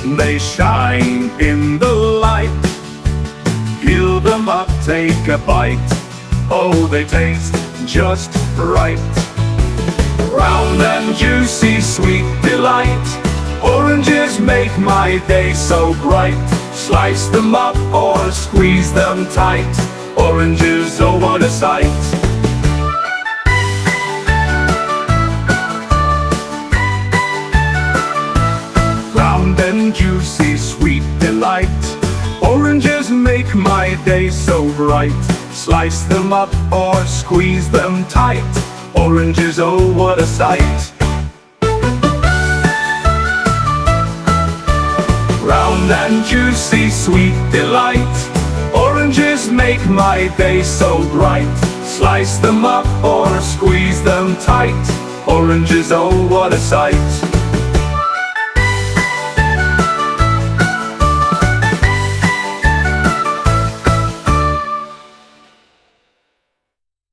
They shine in the light. Peel them up, take a bite. Oh, they taste just right. Round and juicy, sweet delight. Oranges make my day so bright. Slice them up or squeeze them tight. Oranges, oh what a sight. Round and juicy, sweet delight. Oranges make my day so bright. Slice them up or squeeze them tight. Oranges, oh what a sight. Round and juicy, sweet delight. Oranges make my day so bright. Slice them up or squeeze them tight. Oranges, oh what a sight.